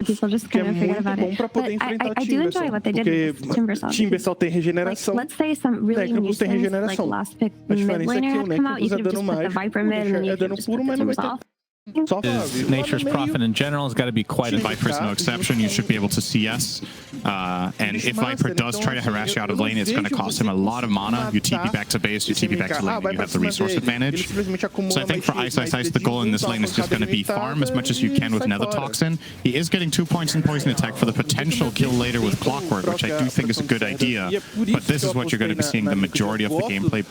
People just que é kind of forget muito about bom it. para poder But enfrentar I do enjoy what they did with Timbersaw. Timbersaw tem regeneração. Like, let's say some really Necrobus tem nuisance, like regeneração. last pick A mid diferença é laner que o had come out, you Necrobus é could have dano just put the mágico, Viper o mid and then Nisha you é could dano just puro, put the mas não vai Timbers off. ter só Is Nature's Prophet in general is got to be quite And a Viper's no exception. You should be able to CS. And if Viper does try to harass you out of lane, it's going to cost him a lot of mana. You TP back to base, you TP back to lane, and you have the resource advantage. So I think for Ice, the goal in this lane is just going to be farm as much as you can with Nether Toxin. He is getting 2 points in Poison Attack for the potential kill later with Clockwork, which I do think is a good idea. But this is what you're going to be seeing the majority of the gameplay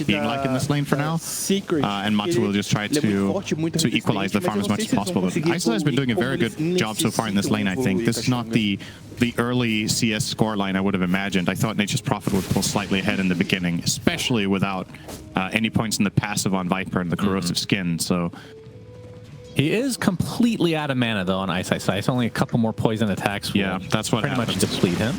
being like in this lane for now. And Matsu will just try to equalize the farm as much as possible. But Ice has been doing a very good job so far in this lane, I think. This is not the early CS scoreline I would have imagined. I thought Nature's Prophet would pull slightly ahead in the beginning, especially without any points in the passive on Viper and the corrosive skin. So he is completely out of mana though on Ice. Only a couple more poison attacks. Yeah, that's what pretty happens. much deplete him.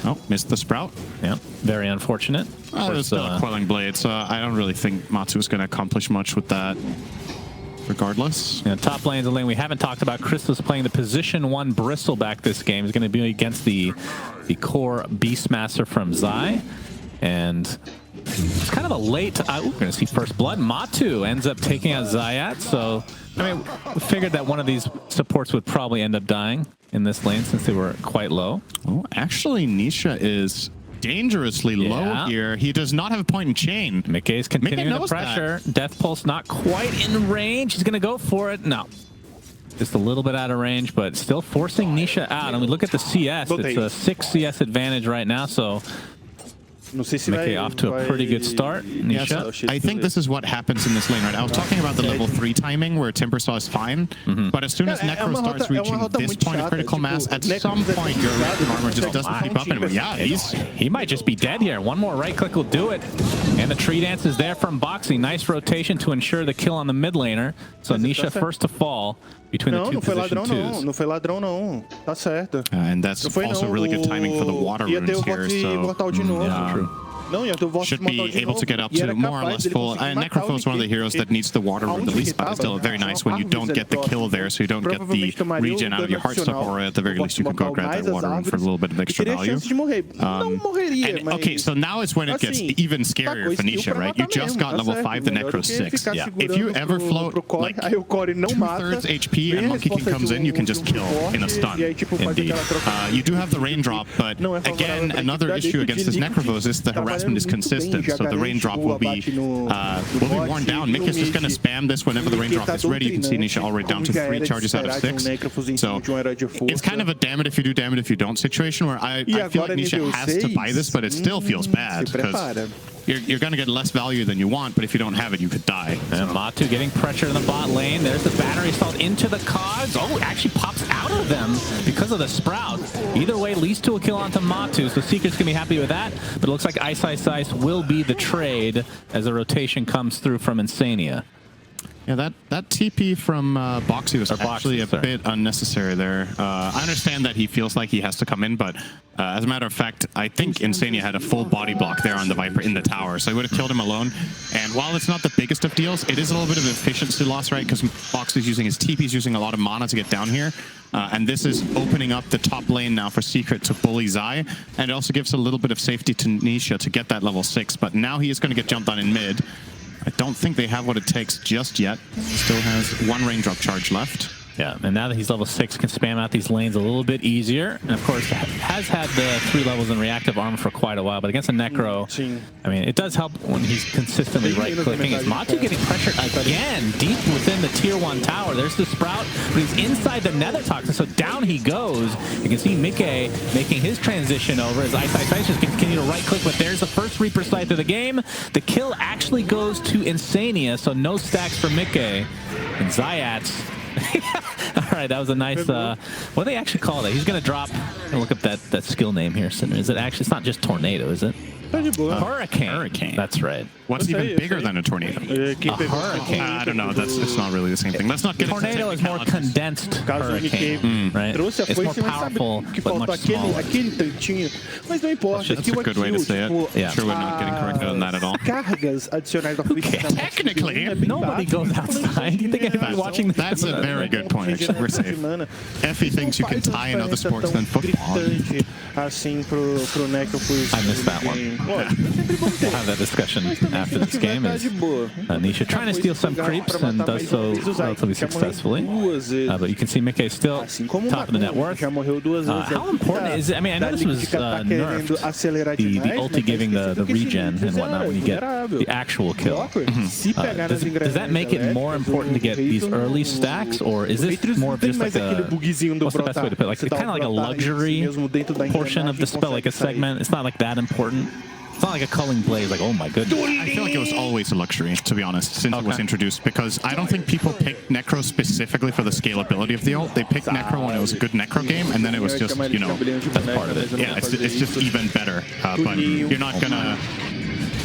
Oh, missed the Sprout. Yeah, very unfortunate. There's still a Quelling Blade, so I don't really think Matsu is going to accomplish much with that. Regardless. Yeah, top lane's a lane we haven't talked about. Crystal's playing the position 1 Bristleback this game. He's going to be against the core Beastmaster from Zai. And it's kind of a late... we're going to see First Blood. Matu ends up taking out Zayat. So, I mean, we figured that one of these supports would probably end up dying in this lane since they were quite low. Oh, actually, Nisha is dangerously low here. He does not have a point in chain. Mickey's continuing the pressure. Death Pulse not quite in range. He's going to go for it. No. Just a little bit out of range, but still forcing Nisha out. And we look at the CS. It's a 6 CS advantage right now, so Mickey off to a pretty good start. Nisha. Yes, I think this is what happens in this lane, right? I was talking about the level 3 timing where Timbersaw is fine, but as soon as Necro starts reaching this point of critical mass, at some point your armor just doesn't keep up anymore. Yeah, he might just be dead here. One more right click will do it. And the tree dance is there from Boxy. Nice rotation to ensure the kill on the mid laner. So Nisha first to fall between the two position twos. Não foi ladrão não. Tá certo. And that's also really good timing for the water runes here. So should be able to get up to more or less full. Necrophill is one of the heroes that needs the water rune the least, but it's still very nice when you don't get the kill there, so you don't get the regen out of your Heartstone, or at the very least you can go grab that water rune for a little bit of extra value. Okay, so now is when it gets even scarier for Nisha, right? You just got level 5, the Necro 6. Yeah. If you ever float like 2/3 HP and Monkey King comes in, you can just kill in a stun. Indeed. You do have the raindrop, but again, another issue against this Necrovos is the harassment is consistent, so the raindrop will be worn down. Mick is just going to spam this whenever the raindrop is ready. You can see Nisha already down to 3 charges out of 6. So it's kind of a damn it if you do, damn it if you don't situation where I feel like Nisha has to buy this, but it still feels bad because you're going to get less value than you want, but if you don't have it, you could die. And Matu getting pressure in the bot lane. There's the battery stalled into the cogs. Oh, it actually pops out of them because of the Sprout. Either way, leads to a kill onto Matu, so Seeker's going to be happy with that. But it looks like Ice will be the trade as a rotation comes through from Insania. Yeah, that TP from Boxy was actually a bit unnecessary there. I understand that he feels like he has to come in, but as a matter of fact, I think Insania had a full body block there on the Viper in the tower, so he would have killed him alone. And while it's not the biggest of deals, it is a little bit of efficiency loss, right? Because Boxy's using his TP, he's using a lot of mana to get down here. And this is opening up the top lane now for Secret to bully Zai, and it also gives a little bit of safety to Nisha to get that level 6, but now he is going to get jumped on in mid. I don't think they have what it takes just yet. Still has 1 raindrop charge left. Yeah, and now that he's level 6, can spam out these lanes a little bit easier. And of course, has had the 3 levels in reactive armor for quite a while, but against a Necro, I mean, it does help when he's consistently right-clicking. Is Matu getting pressured again deep within the tier 1 tower? There's the Sprout, but he's inside the Nether Toxin, so down he goes. You can see Mickey making his transition over as Ice just continue to right-click, but there's the first Reaper Scythe of the game. The kill actually goes to Insania, so no stacks for Mickey. And Zayat. All right, that was a nice, what do they actually call that? He's going to drop, look up that skill name here. Is it actually, it's not just Tornado, is it? Tá de boa. Hurricane. That's right. What's even bigger than a tornado? Hurricane. I don't know. It's not really the same thing. Let's not get into Tornado is more condensed hurricane, right? It's more powerful, but much smaller. Aquele tantinho, mas não importa. That's a good way to say it. Yeah. Sure, we're not getting corrected on that at all. Cargas adicionais da Technically, Nobody goes outside. Do you think anybody watching this? That's a very good point. We're safe. Effie thinks you can tie in other sports than football. Assim pro Necrofus. I missed that one. We'll have that discussion after this game. Is Nisha trying to steal some creeps and does so relatively successfully. But you can see Mickey still top of the net worth. How important is it? I mean, I know this was nerfed, the ulti giving the regen and whatnot when you get the actual kill. Does that make it more important to get these early stacks, or is this more of just like a, what's the best way to put it? Like, it's kind of like a luxury portion of the spell, like a segment. It's not like that important. It's not like a culling blaze, like, oh my goodness. I feel like it was always a luxury, to be honest, since it was introduced, because I don't think people picked Necro specifically for the scalability of the ult. They picked Necro when it was a good Necro game, and then it was just, you know, that's part of it. Yeah, it's just even better. But you're not gonna...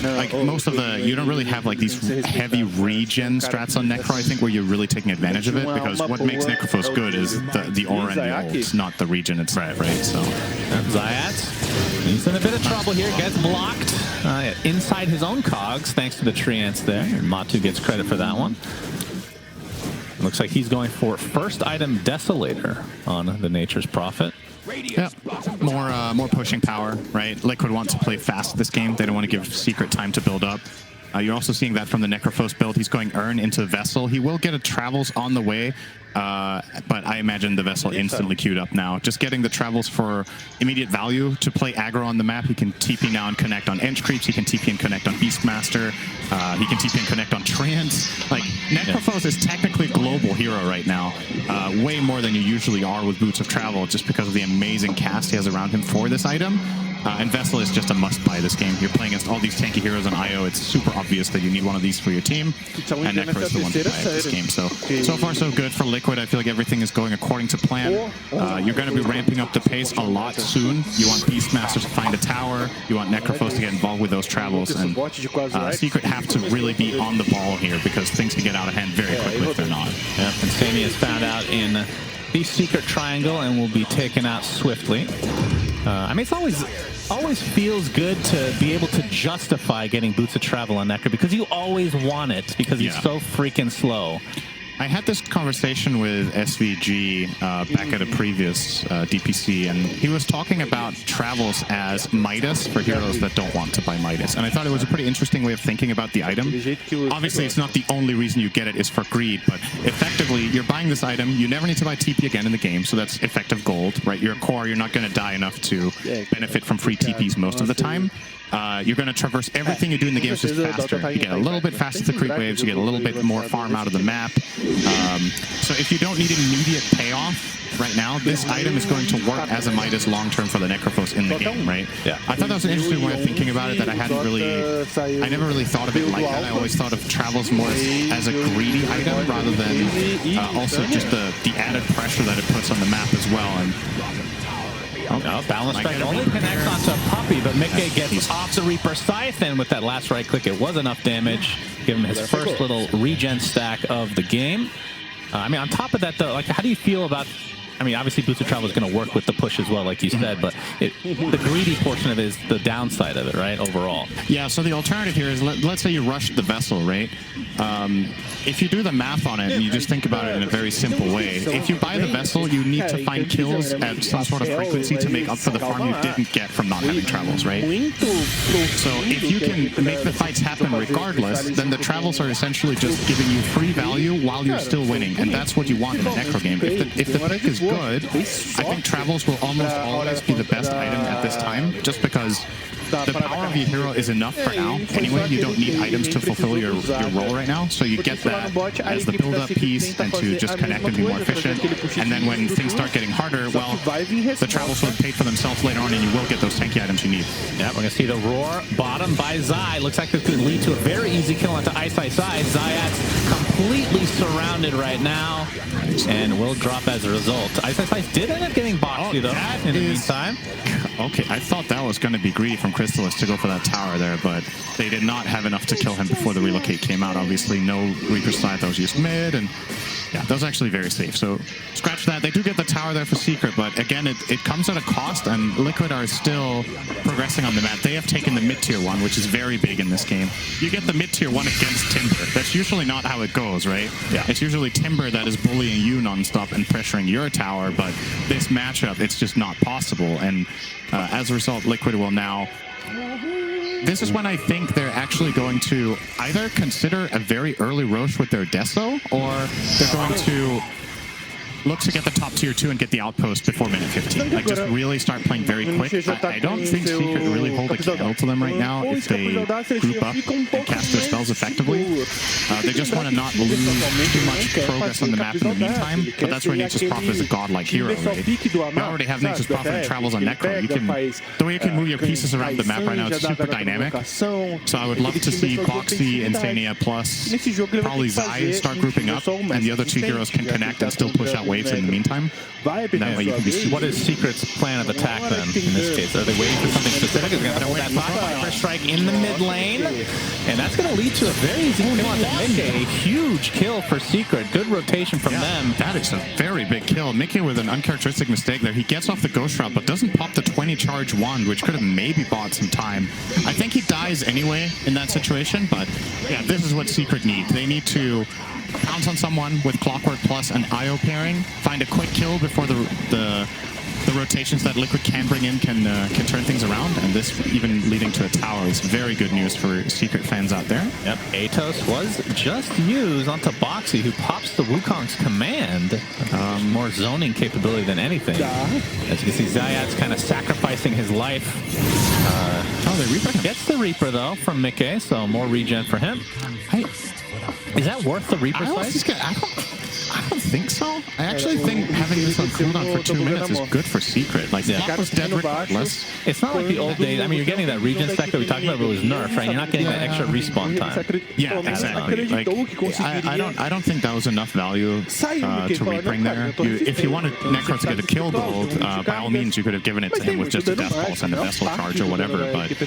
Like, most of the... You don't really have, like, these heavy regen strats on Necro, I think, where you're really taking advantage of it, because what makes Necrophos good is the aura and the ult, not the regen itself, right? So... Zayat, he's in a bit of trouble here, gets blocked inside his own cogs, thanks to the Treants there. And Matu gets credit for that one. Looks like he's going for first item Desolator on the Nature's Prophet. Yeah, more pushing power, right? Liquid wants to play fast this game. They don't want to give Secret time to build up. You're also seeing that from the Necrophos build. He's going Urn into Vessel. He will get a Travels on the way, but I imagine the Vessel instantly queued up now. Just getting the Travels for immediate value to play aggro on the map. He can TP now and connect on Ench Creeps. He can TP and connect on Beastmaster. He can TP and connect on Treants. Like, Necrophos is technically a global hero right now. Way more than you usually are with Boots of Travel, just because of the amazing cast he has around him for this item. And Vessel is just a must-buy this game. You're playing against all these tanky heroes on IO. It's super obvious that you need one of these for your team. And Necro is the one to buy this game. So far, so good for Liquid. I feel like everything is going according to plan. You're going to be ramping up the pace a lot soon. You want Beastmaster to find a tower. You want Necrophos to get involved with those travels. And Secret have to really be on the ball here, because things can get out of hand very quickly if they're not. Yep, and Sammy is found out in the Secret Triangle and will be taken out swiftly. I mean, it's always feels good to be able to justify getting Boots of Travel on Necro, because you always want it, because he's so freaking slow. I had this conversation with SVG back at a previous DPC, and he was talking about Travels as Midas for heroes that don't want to buy Midas. And I thought it was a pretty interesting way of thinking about the item. Obviously, it's not the only reason you get it is for greed, but effectively, you're buying this item. You never need to buy TP again in the game, so that's effective gold, right? Your core, you're not going to die enough to benefit from free TPs most of the time. You're going to traverse everything you do in the game just faster. You get a little bit faster to creep waves, you get a little bit more farm out of the map. So if you don't need immediate payoff right now, this item is going to work as a Midas long-term for the Necrophos in the game, right? Yeah. I thought that was an interesting way of thinking about it that I never really thought of it like that. I always thought of Travels more as a greedy item rather than also just the added pressure that it puts on the map as well. And Balance Strike only connects onto Puppy, but Mickey gets off the Reaper Scythe, and with that last right click, it was enough damage. Give him his first little regen stack of the game. I mean, on top of that, though, like, how do you feel about... I mean, obviously, Boots of Travel is going to work with the push as well, like you said, but the greedy portion of it is the downside of it, right, overall? Yeah, so the alternative here is, let's say you rush the Vessel, right? If you do the math on it and you just think about it in a very simple way, if you buy the Vessel, you need to find kills at some sort of frequency to make up for the farm you didn't get from not having Travels, right? So if you can make the fights happen regardless, then the Travels are essentially just giving you free value while you're still winning, and that's what you want in a Necro game. If the pick is good, I think Travels will almost always be the best item at this time, just because the power of your hero is enough for now. Anyway, you don't need items to fulfill your role right now, so you get that as the build-up piece and to just connect and be more efficient. And then when things start getting harder, well, the Travels will have paid for themselves later on, and you will get those tanky items you need. Yeah, we're going to see the Roar bottom by Zai. Looks like this could lead to a very easy kill onto Ice Ice Ice. Zayat's completely surrounded right now, and will drop as a result. Ice Ice Ice did end up getting boxed, though, in the meantime. Okay, I thought that was going to be greedy from Crystallis to go for that tower there, but they did not have enough to kill him before the relocate came out. Obviously, no Reaper Scythe that was used mid, and yeah, that was actually very safe. So scratch that. They do get the tower there for Secret, but again, it comes at a cost, and Liquid are still progressing on the map. They have taken the mid-tier 1, which is very big in this game. You get the mid-tier 1 against Timber. That's usually not how it goes, right? Yeah. It's usually Timber that is bullying you nonstop and pressuring your tower, but this matchup, it's just not possible. And as a result, Liquid will now... This is when I think they're actually going to either consider a very early Roche with their Deso, or they're going to look to get the top tier 2 and get the outpost before minute 15. Like, just really start playing very quick. I don't think Secret really hold a candle to them right now if they group up and cast their spells effectively. They just want to not lose too much progress on the map in the meantime, but that's where Nature's Prophet is a godlike hero, right? You already have Nature's Prophet and travels on Necro. The way you can move your pieces around the map right now is super dynamic. So I would love to see Boxy, Insania, plus probably Zai start grouping up, and the other 2 heroes can connect and still push out waves in the meantime. That way you can be... What is Secret's plan of attack then, in this case? Are they waiting for something specific? They're going to throw that Viper Strike in the mid lane, and that's going to lead to a very easy kill on the mid. A huge kill for Secret. Good rotation from them. That is a very big kill. Mickey with an uncharacteristic mistake there. He gets off the Ghost Route, but doesn't pop the 20 charge wand, which could have maybe bought some time. I think he dies anyway in that situation, but yeah, this is what Secret need. They need to pounce on someone with Clockwork Plus and IO pairing, find a quick kill before the rotations that Liquid can bring in can turn things around, and this even leading to a tower is very good news for Secret fans out there. Yep, Atos was just used onto Boxy, who pops the Wukong's command. More zoning capability than anything. As you can see, Zayat's kind of sacrificing his life. The Reaper gets the Reaper, though, from Mickey, so more regen for him. Is that worth the Reaper slice? I don't think so. I actually think having this on cooldown for 2 minutes is good for Secret. Like, Block was dead regardless. It's not like the old days. I mean, you're getting that regen stack that we talked about, but it was nerfed, right? You're not getting that extra respawn time. Yeah, exactly. Like, I don't think that was enough value to re-bring there. If you wanted Necro to get a kill gold, by all means, you could have given it to him with just a Death Pulse and a Vessel Charge or whatever. But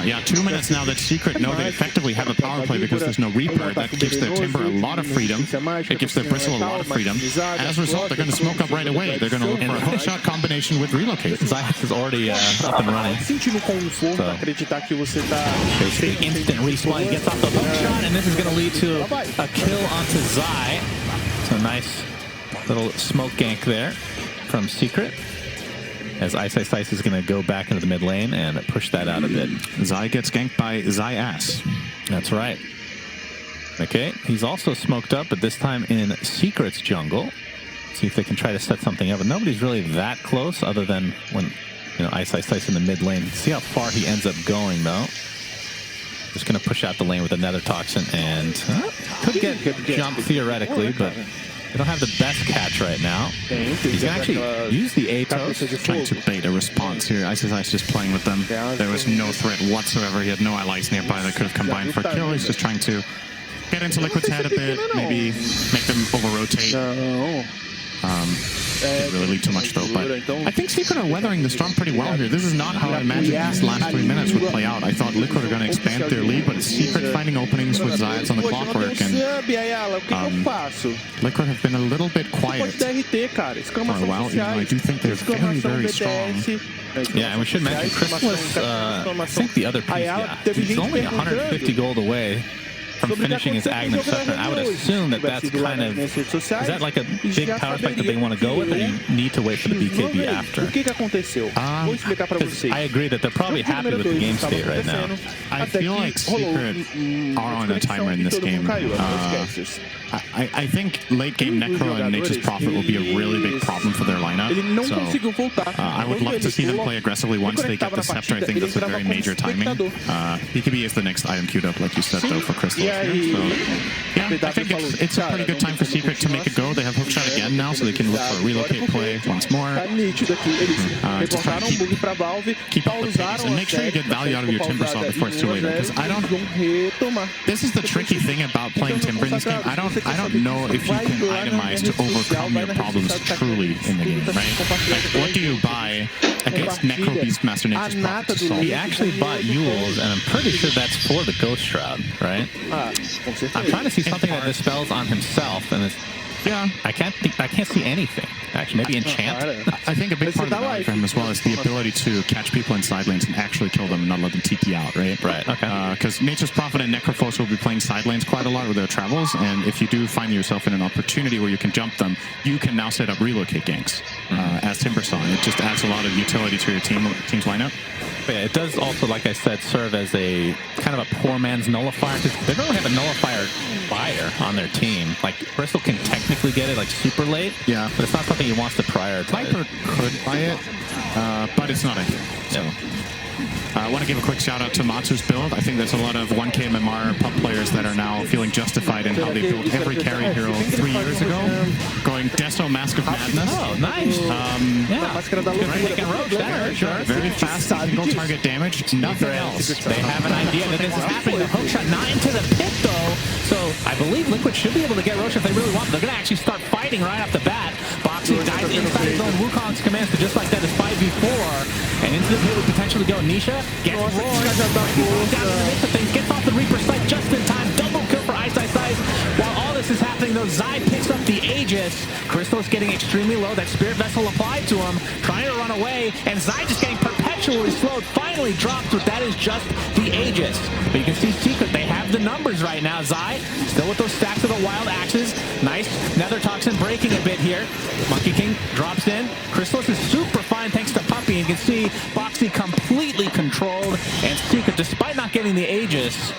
yeah, 2 minutes now that Secret know they effectively have a power play because there's no Reaper. That gives their Timber a lot of freedom. It gives their Bristle a lot of freedom. As a result, they're going to smoke up right away. They're going to look for a hookshot combination with relocate. Zayat is already up and running. Basically instant respawn, gets off the hookshot, and this is going to lead to a kill onto Zai. So nice little smoke gank there from Secret, as Ice is going to go back into the mid lane and push that out a bit. Zai gets ganked by Zai-Ass. That's right. Okay, he's also smoked up, but this time in Secret's jungle. See if they can try to set something up. But nobody's really that close, other than when, you know, Ice in the mid lane. See how far he ends up going, though. Just going to push out the lane with a Nether Toxin, and could get jump theoretically, but they don't have the best catch right now. He's going to actually use the Atos. Trying to bait a response here. Ice just playing with them. There was no threat whatsoever. He had no allies nearby that could have combined for a kill. He's just trying to get into Liquid's head a bit, maybe make them over-rotate. Didn't really lead too much, though, but I think Secret are weathering the storm pretty well here. This is not how I imagined these last 3 minutes would play out. I thought Liquid are going to expand their lead, but it's Secret finding openings with Zayats on the Clockwork, and Liquid have been a little bit quiet for a while, even though I do think they're very, very strong. Yeah, and we should mention Crystallis, I think the other piece, he's only 150 gold away from finishing his Aghanim Scepter. I would assume that that's kind of... Is that like a big power spike that they want to go with, or you need to wait for the BKB after? I agree that they're probably happy with the game state right now. I feel like Secret are on a timer in this game. I think late game Necro and Nature's Prophet will be a really big problem for their lineup. So I would love to see them play aggressively once they get the Scepter. I think that's a very major timing. BKB is the next item queued up, like you said, though, for Crystal. Yeah, I think it's a pretty good time for Secret to make a go. They have hookshot again now, so they can look for a relocate play once more. Tá nítido aqui. Eles reportaram um bug pra Valve. Keep up the pace and make sure you get value out of your Timber Saw before it's too late. Because this is the tricky thing about playing Timber in this game. I don't know if you can itemize to overcome your problems truly in the game, right? Like, what do you buy against Necro Beastmaster Nature's Prophet to solve? He actually bought Yule's, and I'm pretty sure that's for the Ghost Shroud, right? I'm trying to see something that dispels on himself, and it's, yeah, I can't see anything. Actually, maybe enchant. I think a big part of the value for him as well is the ability to catch people in side lanes and actually kill them and not let them TP out, right? Right. Okay. Because Nature's Prophet and Necrophos will be playing side lanes quite a lot with their travels, and if you do find yourself in an opportunity where you can jump them, you can now set up relocate ganks as Timbersaw. It just adds a lot of utility to your team's lineup. But yeah, it does also, like I said, serve as a kind of a poor man's nullifier, because they don't have a nullifier buyer on their team. Like, Bristol can technically get it like super late, yeah, but it's not something he wants to prioritize. Viper could buy it, but it's not ideal. So. I want to give a quick shout out to Matsu's build. I think there's a lot of 1K MMR pub players that are now feeling justified in how they built every carry hero 3 years ago, going Deso Mask of Madness. Oh, nice. Very fast single target damage, nothing else. They have an idea that this is happening. The hook shot not into the pit though, so I believe Liquid should be able to get Roche if they really want. They're going to actually start fighting right off the bat. Boxy dives inside his own Wukong's commands to just like that is 5v4, and into the pit would potentially go Nisha. Gets roared, down in the midst of things, gets off the Reaper's sight just in time, double kill for Ice Ice Ice. While all this is happening though, Zai picks up the Aegis. Crystal is getting extremely low, that Spirit Vessel applied to him, trying to run away, and Zai just getting perpetually slowed, finally drops, but that is just the Aegis. But you can see Secret, they have the numbers right now. Zai, still with those stacks of the Wild Axes, nice Nether Toxin breaking a bit here. Monkey King drops in, Chrysalis is super fine thanks to Puppey, and you can see Boxy completely controlled, and Secret, despite not getting the Aegis,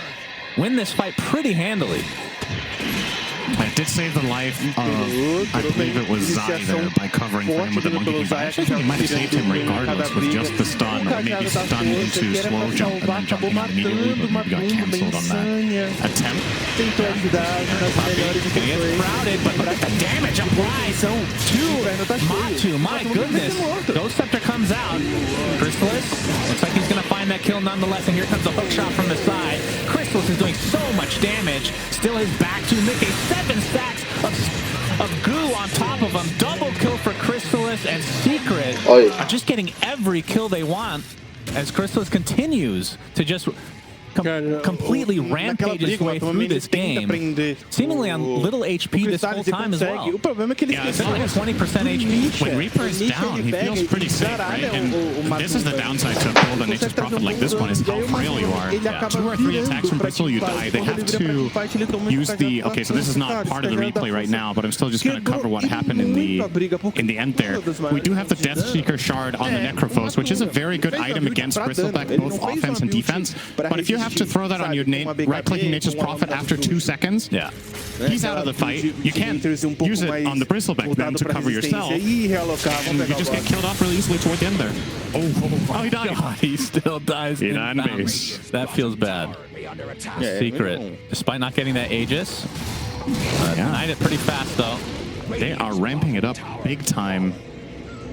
win this fight pretty handily. I did save the life of, I believe it was Zai there, by covering for him with the Monkey King. But I actually think he might have saved him regardless with just the stun, or maybe stun into slow jump and then jumping out immediately, but maybe got cancelled on that attempt. He gets crowded, but look at the damage applied to Matu. My goodness. Ghost Scepter comes out. Chrysalis looks like he's going to find that kill nonetheless, and here comes the hook shot from the side. Chrysalis is doing so much damage. Still his back to Mickey. 7 stacks of goo on top of him. Double kill for Chrysalis, and Secret are just getting every kill they want as Chrysalis continues to just completely rampage his way through this game, seemingly on little HP this whole time as well. Yeah, it's only 20% HP. When Reaper is down, he feels pretty safe, right? And this is the downside to build a Nature's Prophet like this one, is how frail you are. Yeah. 2 or 3 attacks from Bristle, you die. They have to use the... Okay, so this is not part of the replay right now, but I'm still just going to cover what happened in the end there. We do have the Deathseeker Shard on the Necrophos, which is a very good item against Bristleback, both offense and defense. But if you have to throw that on your right-clicking Nature's Prophet after 2 seconds, he's out of the fight. You can't use it on the Bristleback then to cover yourself, and you just get killed off really easily toward the end there. Oh, he died. God, he still dies. In on base. That feels bad. Secret, despite not getting that Aegis, denied it pretty fast though. They are ramping it up big time.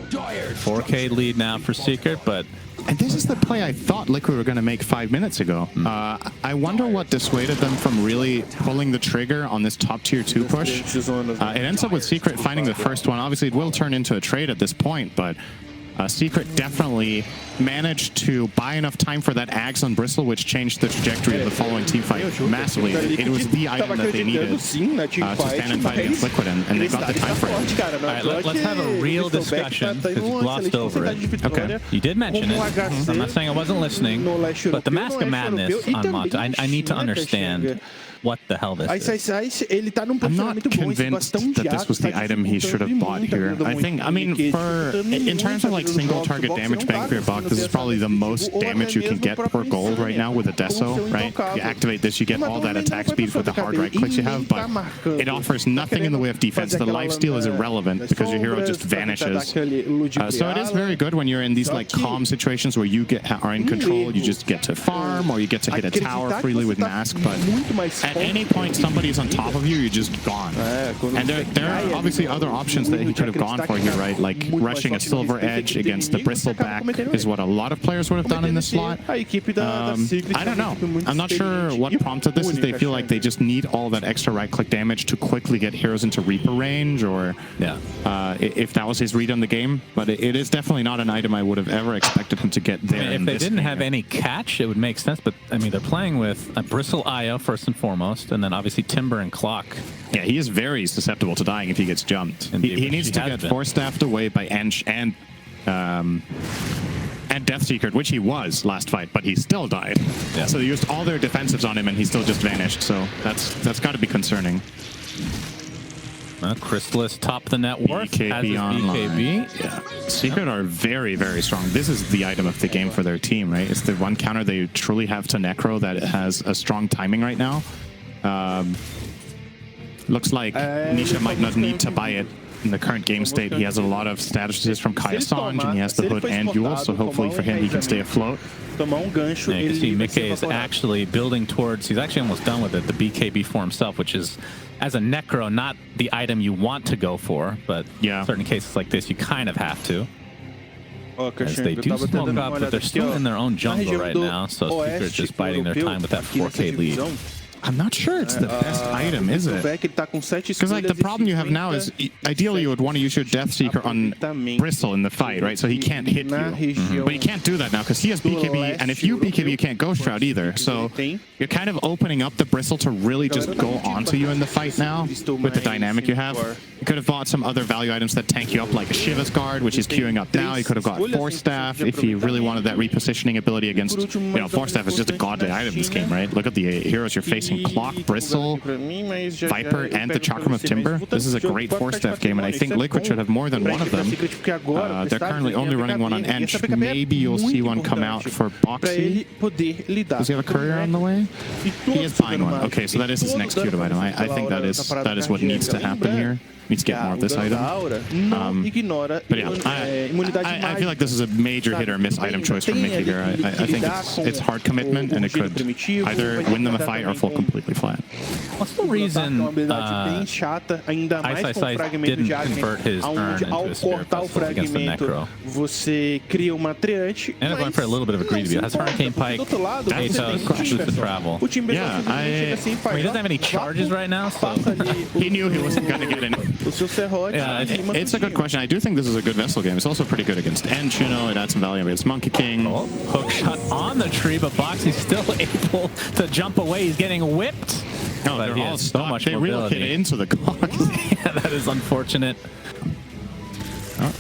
4K lead now for Secret, but... And this is the play I thought Liquid were going to make 5 minutes ago. I wonder what dissuaded them from really pulling the trigger on this top tier 2 push. It ends up with Secret finding the first one. Obviously, it will turn into a trade at this point, but Secret definitely managed to buy enough time for that Axe on Bristle, which changed the trajectory of the following team fight massively. It was the item that they needed to stand and fight against Liquid, and they got the time for it. All right, let's have a real discussion, because you glossed over it. Okay. You did mention it. I'm not saying I wasn't listening, but the Mask of Madness on Mata, I need to understand what the hell this is. I'm not convinced that this was the item he should have bought here. I mean, in terms of like single target damage bang for your buck, this is probably the most damage you can get per gold right now with a Deso, right? You activate this, you get all that attack speed with the hard right clicks you have, but it offers nothing in the way of defense. The lifesteal is irrelevant because your hero just vanishes. So it is very good when you're in these like calm situations where you are in control. You just get to farm, or you get to hit a tower freely with Mask, but at any point somebody's on top of you, you're just gone. And there are obviously other options that he could have gone for here, right? Like rushing a silver edge against the bristleback is what a lot of players would have done in this slot. I don't know. I'm not sure what prompted this. Is they feel like they just need all that extra right-click damage to quickly get heroes into Reaper range, or if that was his read on the game. But it is definitely not an item I would have ever expected him to get there. If they didn't have any catch, it would make sense. But I mean, they're playing with a Bristle IO first and foremost, and then obviously Timber and Clock. Yeah, he is very susceptible to dying if he gets jumped. He needs to get force-staffed away by Ench and Deathseeker, which he was last fight, but he still died. Yeah. So they used all their defensives on him, and he still just vanished. So that's got to be concerning. Chrysalis top the net worth. BKB online. Yeah. Secret are very, very strong. This is the item of the game for their team, right? It's the one counter they truly have to Necro that has a strong timing right now. Looks like Nisha might not need to buy it in the current game state. He has a lot of statuses from Kaya Sanj, and he has the Hood and Yule, so hopefully for him he can stay afloat. Yeah, you can see Mickey is actually building towards, he's actually almost done with it, the BKB for himself, which is, as a Necro, not the item you want to go for, but in certain cases like this, you kind of have to. As they do smoke up, but they're still in their own jungle right now, so Secret just biding their time with that 4K lead. I'm not sure it's the best item, is it? Because like the problem you have now is, ideally you would want to use your Deathseeker on Bristle in the fight, right? So he can't hit you. But you can't do that now because he has BKB, and if you BKB, you can't Ghost Shroud either. So you're kind of opening up the Bristle to really just go onto you in the fight now with the dynamic you have. You could have bought some other value items that tank you up, like a Shiva's Guard, which is queuing up now. You could have got Force Staff if you really wanted that repositioning ability against, Force Staff is just a godly item in this game, right? Look at the heroes you're facing. Clock, Bristle, Viper, and the Chakram of Timber. This is a great Force Staff game, and I think Liquid should have more than one of them. They're currently only running one on Ench. Maybe you'll see one come out for Boxy. Does he have a courier on the way? He is buying one. Okay, so that is his next queued item. I think that is what needs to happen here. Needs to get more of this item. But yeah, I feel like this is a major hit or miss item choice from Mickey here. I think it's hard commitment, and it could either win them a fight or fall completely flat. What's the reason Ice didn't convert his urn into a Spirit Vessel against the Necro? And going for a little bit of a greedy view. Has Hurricane Pike, Atos, Shoot the Travel? Yeah, he doesn't have any charges right now, so he knew he wasn't going to get any. Yeah, it's a good question. I do think this is a good Vessel game. It's also pretty good against Ench, it adds some value against Monkey King. Oh, hook shot on the tree, but Boxy's still able to jump away. He's getting whipped. No, they're all stuck. So much mobility. Relocated into the clock. Yeah, that is unfortunate. Oh.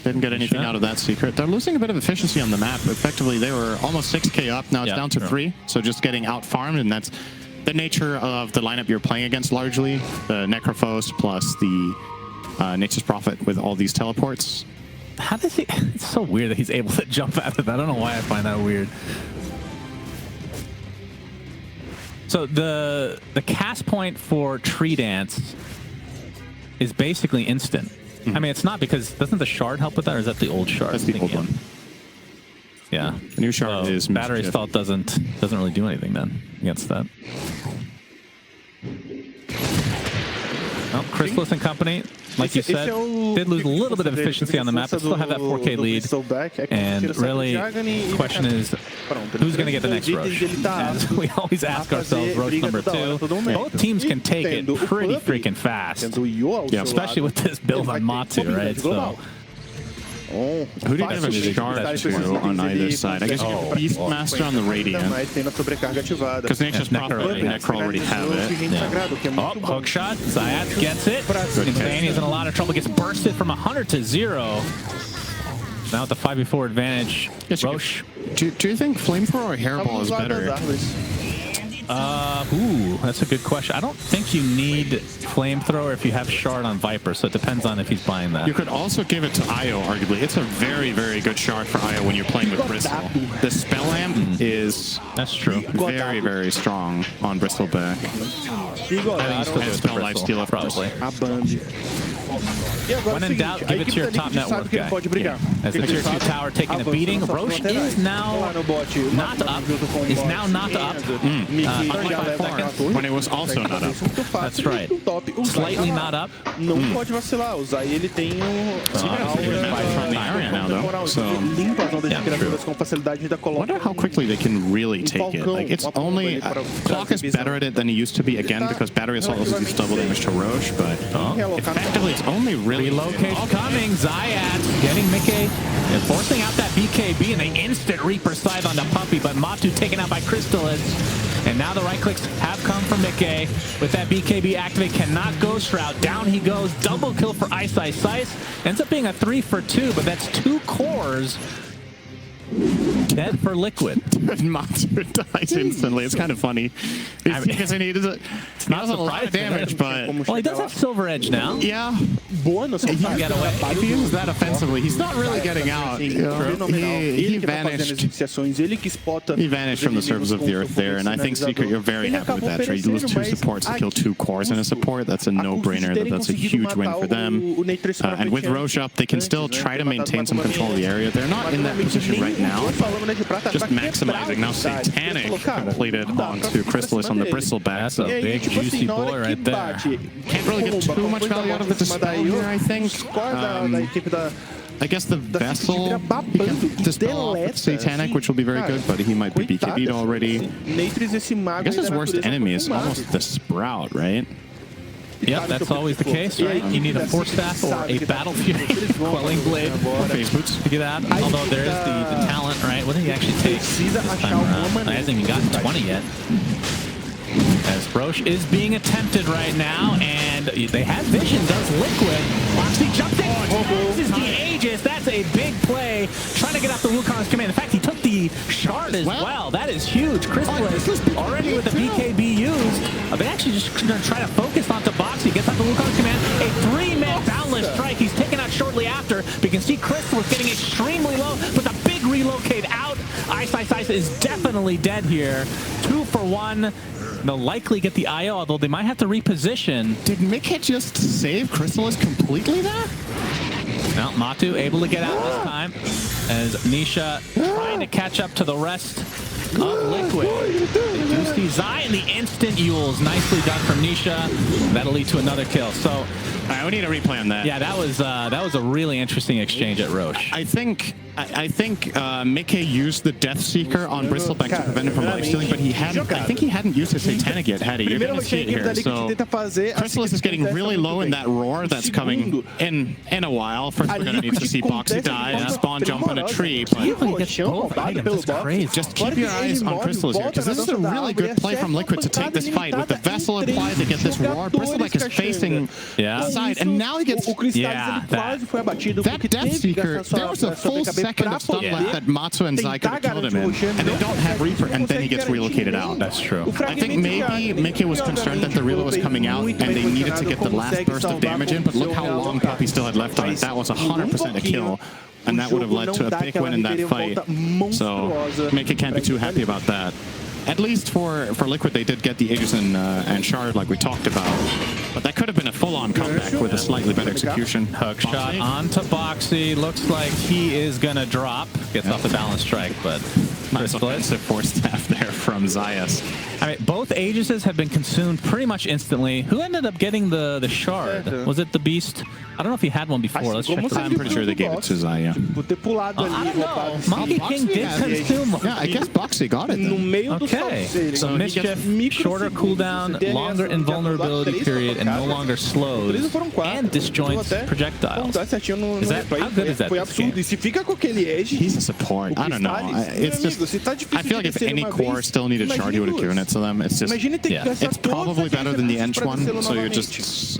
Didn't get anything out of that Secret. They're losing a bit of efficiency on the map. Effectively, they were almost 6k up. Now it's down to 3. So just getting out-farmed, and that's the nature of the lineup you're playing against largely. The Necrophos plus the Nature's Prophet with all these teleports. How does he... It's so weird that he's able to jump out of that. I don't know why I find that weird. So the cast point for Tree Dance is basically instant. I mean, it's not because... Doesn't the Shard help with that, or is that the old Shard? That's the old one. Yeah. The new Shard is... Battery Stall doesn't really do anything then against that. Well, Chrysalis and company, like you said, did lose a little bit of efficiency on the map, but still have that 4K lead. And really, the question is, who's going to get the next Roche? As we always ask ourselves, Roche number 2. Both teams can take it pretty freaking fast. Yeah, especially with this build on Matu, right? So. Who do you have a Shard to on either side? I guess you have Beastmaster on the Radiant. Because Nature's Prophet and Necro already have it. Yeah. Oh, hook shot. Zayat gets it. Insania's in a lot of trouble. Gets bursted from 100 to 0. Now with the 5v4 advantage, Roche. Do you think Flamethrower or Hairball is better? Ooh, that's a good question. I don't think you need Flamethrower if you have Shard on Viper, so it depends on if he's buying that. You could also give it to Io, arguably. It's a very, very good Shard for Io when you're playing with Bristle. The Spell Amp is very, very strong on Bristleback. And Spell Lifesteal, probably. E agora When é o in doubt, seguinte, a give it to equipe your da top Liquid net sabe worth que ele guy. pode brigar. As the Ele tier 2 sabe tower taking a avançando beating, só Roche laterais. is now Lá no bot, not up. junto com o Is bot, now not up. Mickey Unlike já leva seconds, a torre. when it was also not up. Muito fácil. That's right. E o top, o Zai Slightly tá lá. not up. Não pode vacilar. O Zai, ele tem o... from the area now, though. So, limpa as ondas de criaturas com facilidade da coloca. wonder how quickly they can really take it. Like, it's only... Clock is better at it than he used to be, again, because battery assault also deals double damage to Roche, but effectively it's only really... Relocation coming. Zayat getting Mickey and forcing out that BKB and the instant Reaper scythe on the Puppy, but Matu taken out by Crystallis. And now the right clicks have come from Mickey. With that BKB activate, cannot Ghost Route. Down he goes. Double kill for Ice Ice Ice. Ends up being a 3 for 2, but that's 2 cores. Dead for Liquid. Monster dies instantly. It's kind of funny. Because he does a lot of damage, but... Well, he does have Silver Edge now. Yeah. If he can get away. If he uses that offensively, he's not really getting out. You know, he vanished. He vanished from the surface of the earth there, and I think Secret, you're very happy with that trade. You lose 2 supports to kill 2 cores in a support. That's a no-brainer. That's a huge win for them. And with Roche up, they can still try to maintain some control of the area. They're not in that position right now. Just maximizing. Now Satanic completed onto Crystallis on the Bristleback. That's a big juicy boy right there. Can't really get too much value out of the Dispel here, I think. I guess the Vessel, he can dispel off with Satanic, which will be very good, but he might be BKB'd already. I guess his worst enemy is almost the Sprout, right? Yep, that's always the case, right? You need a Force Staff or a Battle Fury, Quelling Blade, Or Phase Boots. to get that. Although there is the talent, right? What did he actually take this time around? He hasn't even gotten 20 yet. As Roche is being attempted right now, and they have vision, does Liquid. Foxy jumps in, this is the Aegis. That's a big play. Trying to get out the Wukong's command. In fact, he took the shard as well. That is huge. Crystallis already with the BKB used. They actually just going to try to focus onto Boxy. Gets out the Wukong's command. A 3-man boundless strike. He's taken out shortly after. But you can see Crystallis getting extremely low with a big relocate out. Ice Ice Ice is definitely dead here. 2 for 1. They'll likely get the IO, although they might have to reposition. Did Mickey just save Crystallis completely there? Now, Matu able to get out this time as Nisha trying to catch up to the rest of Liquid. They do see Zai and the instant Yules. Nicely done from Nisha. That'll lead to another kill. So, all right, we need a replay on that. Yeah, that was a really interesting exchange at Roche. I think Mickey used the Death Seeker on Bristleback to prevent him from lifestealing, but he hadn't. I think he hadn't used his Satanic yet, had he? You're going to see it here. So Crystallis is getting really low in that roar that's coming in a while. First, we're going to need to see Boxy die and spawn jump on a tree. But That's crazy. just keep your eyes on Crystallis here, because this is a really good play from Liquid to take this fight. With the Vessel applied to get this roar, Bristleback is facing the side, and now he gets that Death Seeker. There was a full second of stun left that Matsu and Zai could have killed him in, and they don't have Reaper, and then he gets relocated out. That's true. I think maybe Mickey was concerned that the relo was coming out, and they needed to get the last burst of damage in, but look how long Puppy still had left on it. That was 100% a kill, and that would have led to a big win in that fight. So Mickey can't be too happy about that. At least for Liquid, they did get the Aegis and Shard like we talked about. But that could have been a full-on comeback with a slightly better execution. Hook shot onto Boxy. Looks like he is going to drop. Gets off the balance strike, but nice offensive Force Staff there from Zayas. I mean, both Aegises have been consumed pretty much instantly. Who ended up getting the shard? Was it the Beast? I don't know if he had one before. Let's check. I'm pretty sure they gave it to Zaya. I don't know. Monkey King did consume one. Yeah, I guess Boxy got it then. Okay. So Mischief, shorter cooldown, longer invulnerability period, and no longer slows, and disjoints projectiles. Is that, how good is that this game? He's a support. I don't know. It's just, I feel like if any core still needed shard, he would have given it to them. It's just, it's probably better than the Ench one, so you're just...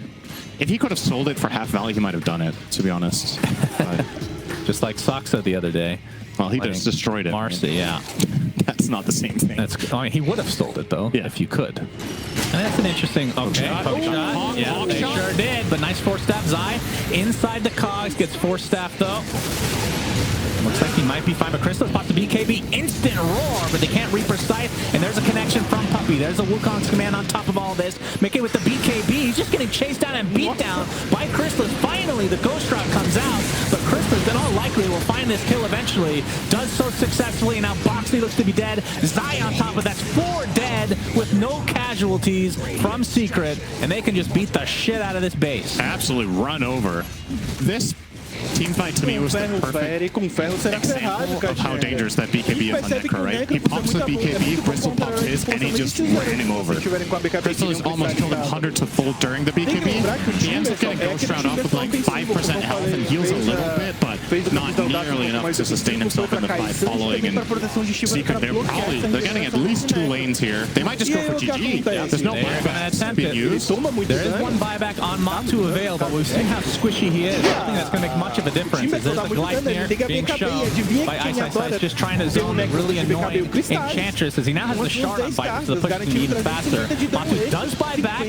If he could have sold it for half value, he might have done it, to be honest. Just like Soxa the other day. Well, he just destroyed it. Marcy, yeah. That's not the same thing. I mean, he would have sold it, though, if you could. And that's an interesting... Okay, hook shot. Yeah, they sure did, but nice Force Staff. Zai inside the cogs, gets Force Staff, though. Looks looks like he might be fine, but Crystal's popped the BKB. Instant roar, but they can't Reaper Scythe, and there's a connection from Puppey. There's a Wukong's command on top of all this. Mickey with the BKB. He's just getting chased down and beat down by Crystal. Finally, the Ghost Rock comes out, but Crystal, in all likely, will find this kill eventually. Does so successfully, and now Boxley looks to be dead. Zai on top of that's 4 dead with no casualties from Secret, and they can just beat the shit out of this base. Absolutely run over. This team fight to me was the perfect example of how dangerous that BKB is on Necro, right? He pops the BKB, Crystal pops his, and he just ran him over. Crystal is almost killed him 100 to full during the BKB. He ends up getting Ghost Round off with like 5% health and heals a little bit, but not nearly enough to sustain himself in the fight following. And Secret, they're getting at least 2 lanes here. They might just go for GG. There's no buyback being used. There is one buyback on Mach to avail, but we've seen how squishy he is. I think that's going to make much of a difference. There's a Gleipnir being shown by Ice just trying to zone and really annoying Enchantress as he now has the shard on Viper, so the push can be even faster. Matu does buy back,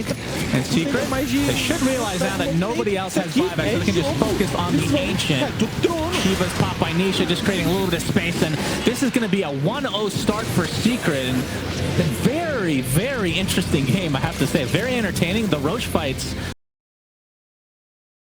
and Secret, they should realize now that nobody else has buyback, so they can just focus on the Ancient. Shiva's popped by Nisha, just creating a little bit of space, and this is going to be a 1-0 start for Secret, and a very, very interesting game, I have to say. Very entertaining. The Roche fights